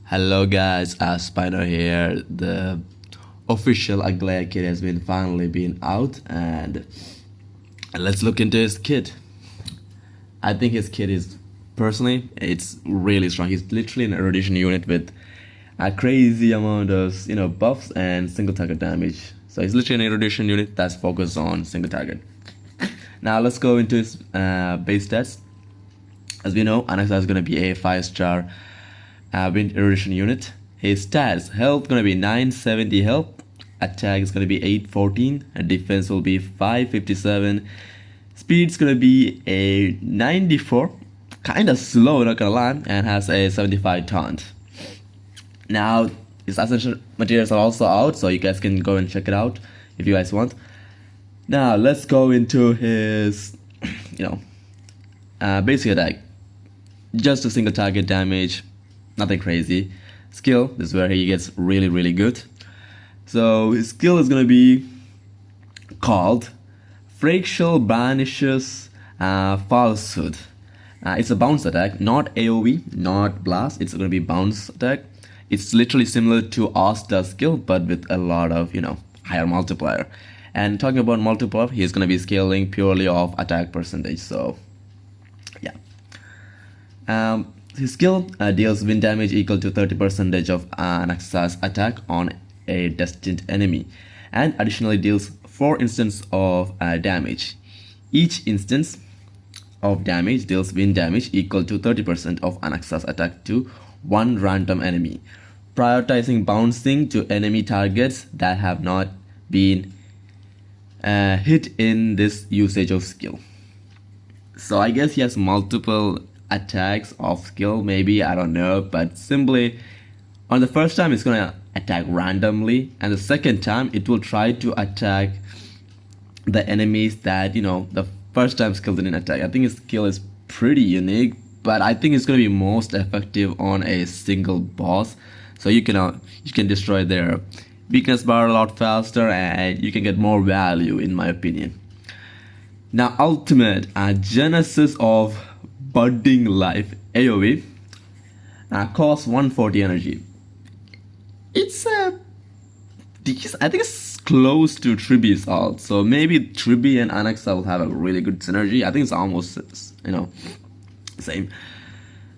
Hello guys, Spino here. The official Ugly kit has been finally been out, and let's look into his kit. I think his kit is personally it's really strong. He's literally an Erudition unit with a crazy amount of buffs and single target damage. So he's literally an Erudition unit that's focused on single target. Now let's go into his base stats. As we know, Anaxa is going to be a 5-star wind erudition unit. His stats: health gonna be 970 health, attack is gonna be 814, and defense will be 557. Speed's gonna be a 94, kinda slow, not gonna lie, and has a 75 taunt. Now his essential materials are also out, so you guys can go and check it out if you guys want. Now let's go into his basic attack. Just a single target damage, nothing crazy. Skill, this is where he gets really good. So his skill is gonna be called Fractal Banishes Falsehood. It's a bounce attack, not AoE, not blast. It's gonna be bounce attack. It's literally similar to Asta's skill, but with a lot of higher multiplier. And talking about multiplier, he's gonna be scaling purely off attack percentage. So yeah. His skill deals wind damage equal to 30% of Anaxa's attack on a destined enemy, and additionally deals 4 instances of damage. Each instance of damage deals wind damage equal to 30% of Anaxa's attack to one random enemy, prioritizing bouncing to enemy targets that have not been hit in this usage of skill. So I guess he has multiple attacks of skill, maybe, I don't know, but simply on the first time it's gonna attack randomly, and the second time it will try to attack the enemies that the first time skill didn't attack. I think his skill is pretty unique, but I think it's gonna be most effective on a single boss, so you can destroy their weakness bar a lot faster and you can get more value, in my opinion. Now ultimate Genesis of Budding Life AoE costs 140 energy. It's I think it's close to Tribi's ult, so maybe Tribi and Anaxa will have a really good synergy. I think it's almost same.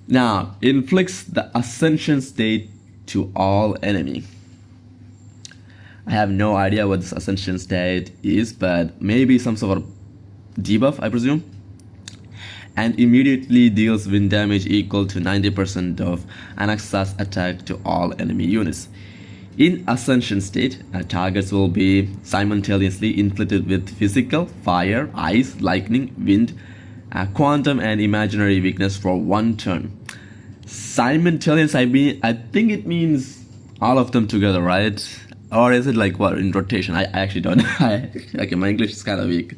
Now inflicts the Ascension state to all enemy. I have no idea what this Ascension state is, but maybe some sort of debuff, I presume. And immediately deals wind damage equal to 90% of Anaxa's attack to all enemy units. In Ascension state, targets will be simultaneously inflicted with physical, fire, ice, lightning, wind, quantum, and imaginary weakness for 1 turn. Simultaneous, I think it means all of them together, right? Or is it like what, in rotation? I actually don't know. Okay, my English is kind of weak.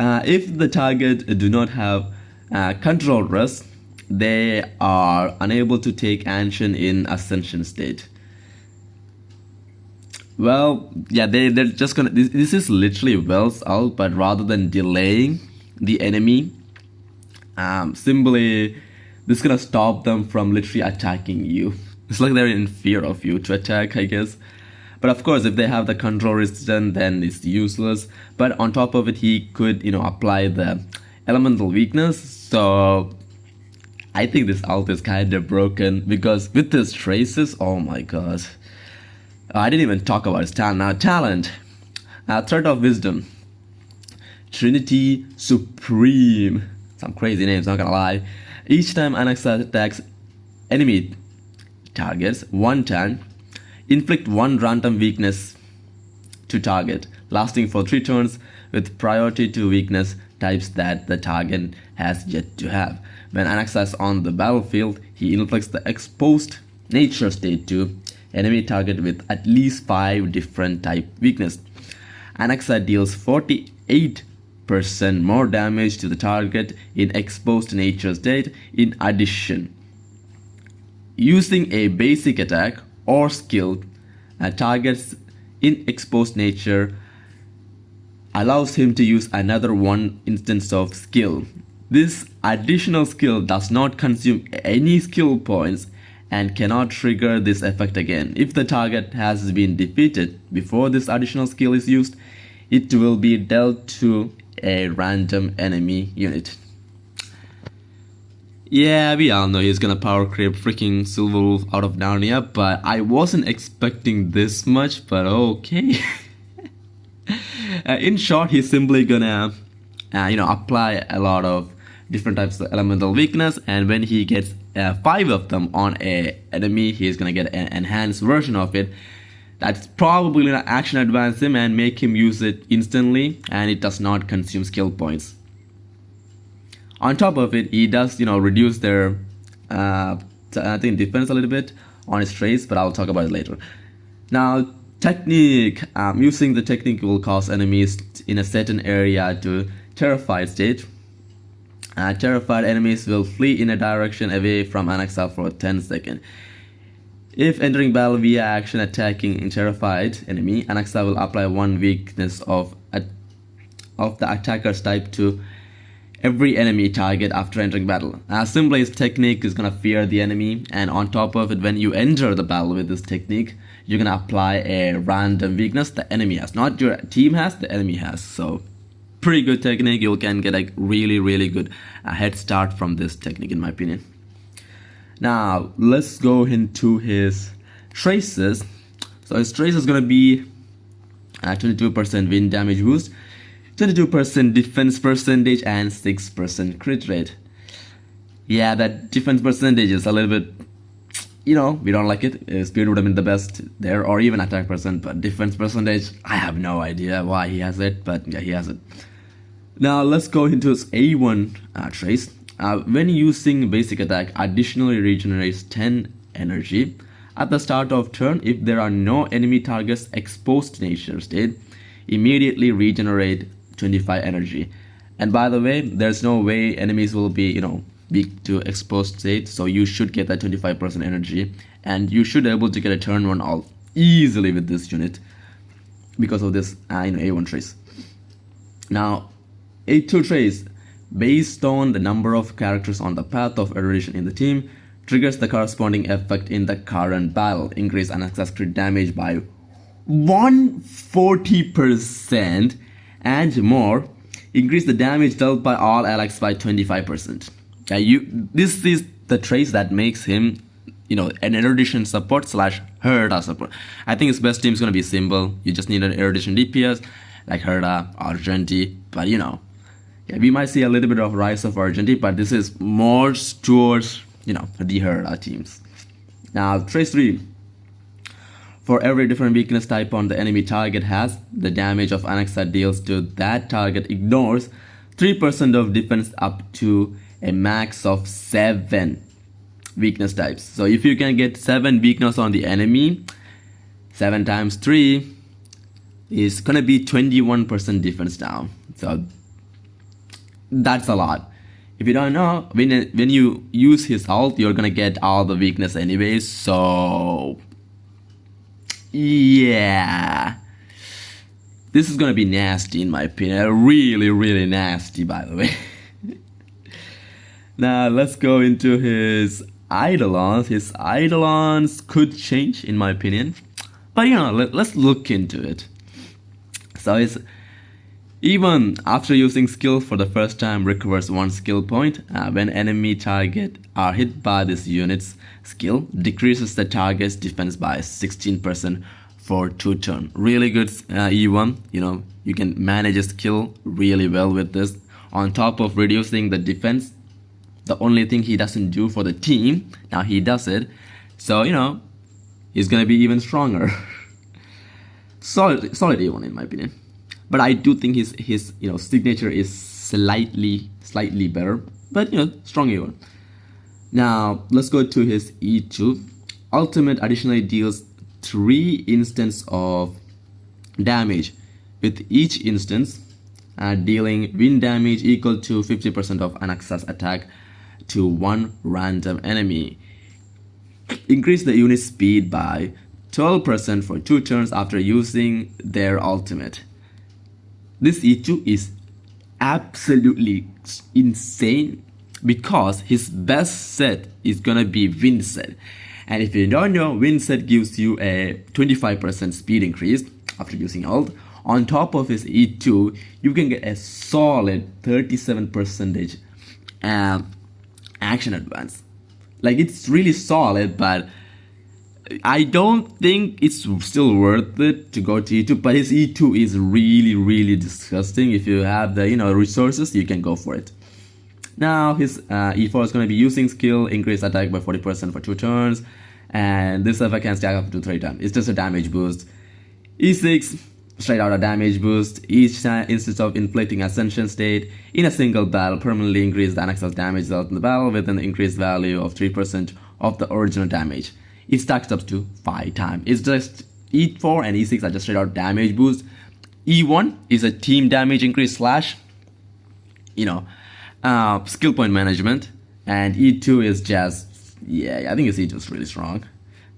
If the target do not have control rest, they are unable to take action in Ascension state. Well, yeah, they're just gonna. This is literally Wells out, but rather than delaying the enemy, simply this is gonna stop them from literally attacking you. It's like they're in fear of you to attack, I guess. But of course, if they have the control resistance, then it's useless. But on top of it, he could, apply the elemental weakness. So I think this ult is kind of broken, because with his traces, oh my god. I didn't even talk about his talent. Now, talent. Thread of Wisdom. Trinity Supreme. Some crazy names, not gonna lie. Each time Anaxa attacks enemy targets 1 time, inflict 1 random weakness to target, lasting for 3 turns, with priority to weakness types that the target has yet to have. When Anaxa is on the battlefield, he inflicts the exposed nature state to enemy target with at least 5 different type weakness. Anaxa deals 48% more damage to the target in exposed nature state. In addition, using a basic attack or skill, targets in exposed nature allows him to use another 1 instance of skill This additional skill does not consume any skill points and cannot trigger this effect again. If the target has been defeated before this additional skill is used, it will be dealt to a random enemy unit. Yeah, we all know he's gonna power creep freaking Silverwolf out of Narnia, but I wasn't expecting this much, but okay. In short, he's simply gonna apply a lot of different types of elemental weakness, and when he gets 5 of them on a enemy, he's gonna get an enhanced version of it. That's probably gonna action advance him and make him use it instantly, and it does not consume skill points. On top of it, he does reduce their I think defense a little bit on his traits, but I'll talk about it later. Now, Teqnech. Using the Teqnech will cause enemies in a certain area to terrified state. Terrified enemies will flee in a direction away from Anaxa for 10 seconds. If entering battle via action attacking a terrified enemy, Anaxa will apply 1 weakness of the attacker's type to every enemy target after entering battle. Simply, his Teqnech is gonna fear the enemy, and on top of it, when you enter the battle with this Teqnech, you're gonna apply a random weakness the enemy has, not your team has, the enemy has. So pretty good Teqnech. You can get a really good head start from this Teqnech, in my opinion. Now let's go into his traces. So his trace is gonna be 22% wind damage boost, 22% defense percentage, and 6% crit rate. Yeah, that defense percentage is a little bit, we don't like it. Speed would have been the best there, or even attack percent, but defense percentage, I have no idea why he has it, but yeah, he has it. Now let's go into his A1 trace. When using basic attack, additionally regenerates 10 energy. At the start of turn, if there are no enemy targets exposed to nature state, immediately regenerate 25 energy. And by the way, there's no way enemies will be weak to exposed state, so you should get that 25% energy, and you should be able to get a turn 1 all easily with this unit because of this A1 trace. Now A2 trace, based on the number of characters on the path of erudition in the team, triggers the corresponding effect in the current battle. Increase Anaxa's crit damage by 140% and more. Increase the damage dealt by all allies by 25%. This is the trace that makes him an erudition support / Herda support. I think his best team is gonna be simple. You just need an erudition DPS like Herda or Argenti, but we might see a little bit of rise of Argenti, but this is more towards the Herda teams. Now trace 3. For every different weakness type on the enemy target has, the damage of Anaxa deals to that target ignores 3% of defense up to a max of 7 weakness types. So if you can get 7 weakness on the enemy, 7 times 3 is gonna be 21% defense down. So that's a lot. If you don't know, when you use his ult, you're gonna get all the weakness anyways. So yeah, this is gonna be nasty in my opinion. Really nasty, by the way. Now let's go into his eidolons. His eidolons could change in my opinion, but let's look into it. So it's even after using skill for the first time recovers 1 skill point. When enemy target are hit by this unit's skill, decreases the target's defense by 16% for 2 turns. Really good E1. You can manage a skill really well with this. On top of reducing the defense, the only thing he doesn't do for the team, now he does it. So he's gonna be even stronger. solid E1 in my opinion. But I do think his signature is slightly better, but strong E1. Now let's go to his E2. Ultimate additionally deals 3 instances of damage, with each instance dealing wind damage equal to 50% of Anaxa's attack to 1 random enemy. Increase the unit speed by 12% for 2 turns after using their ultimate. This E2 is absolutely insane because his best set is gonna be wind set. And if you don't know, wind set gives you a 25% speed increase after using ult. On top of his E2, you can get a solid 37% action advance. Like, it's really solid, but I don't think it's still worth it to go to E2. But his E2 is really, really disgusting. If you have the resources, you can go for it. Now his E4 is going to be using skill, increase attack by 40% for 2 turns, and this effect can stack up to 3 times. It's just a damage boost. E6, straight out a damage boost. Each time, instead of inflicting ascension state in a single battle, permanently increase the Anaxa's damage dealt in the battle with an increased value of 3% of the original damage. It stacks up to 5 times. It's just E4 and E6 are just straight out damage boost. E1 is a team damage increase slash, skill point management, and E2 is just, I think his E2 is really strong.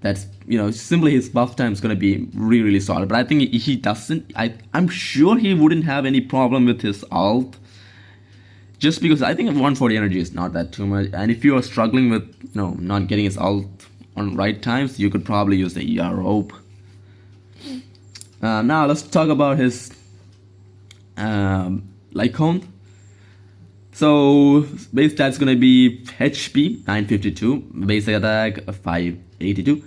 That's, simply his buff time is going to be really, really solid. But I think he doesn't, I'm sure he wouldn't have any problem with his ult. Just because I think 140 energy is not that too much. And if you are struggling with, not getting his ult on right times, you could probably use the ER rope. Now let's talk about his lightcone. So base stats gonna be HP 952, base attack 582.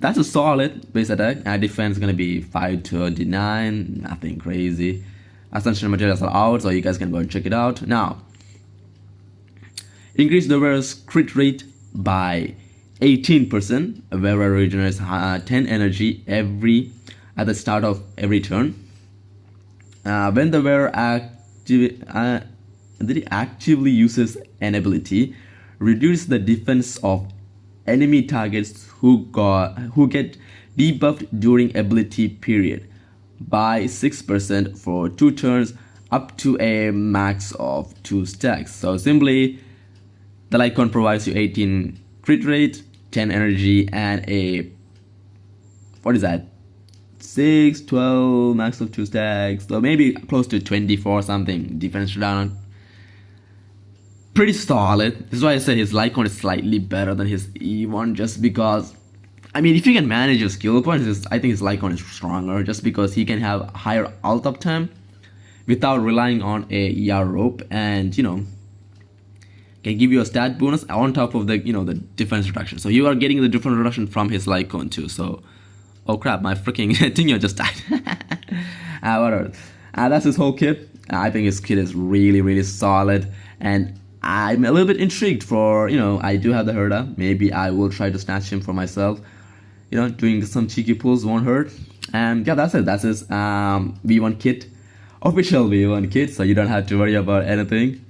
That's a solid base attack. And defense gonna be 529, nothing crazy. Ascension materials are out, so you guys can go and check it out. Now, increase the wearer's crit rate by 18%. A wearer regenerates 10 energy at the start of every turn. When the wearer actively uses an ability, reduce the defense of enemy targets who get debuffed during ability period by 6% for 2 turns up to a max of 2 stacks. So simply, the lightcone provides you 18 crit rate, 10 energy, and a 6, 12, max of 2 stacks, so maybe close to 24 something defense down. Pretty solid. This is why I say his lightcone is slightly better than his E1, just because, if you can manage your skill points, I think his lightcone is stronger, just because he can have higher ult uptime without relying on a ER rope, and can give you a stat bonus on top of the the defense reduction. So you are getting the defense reduction from his lightcone too. So, oh crap, my freaking thing just died. Whatever. That's his whole kit. I think his kit is really, really solid, and I'm a little bit intrigued for, I do have the Herda. Maybe I will try to snatch him for myself. Doing some cheeky pulls won't hurt. And yeah, that's it. That's his V1 kit. Official V1 kit, so you don't have to worry about anything.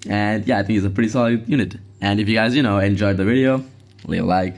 And yeah, I think it's a pretty solid unit. And if you guys, enjoyed the video, leave a like,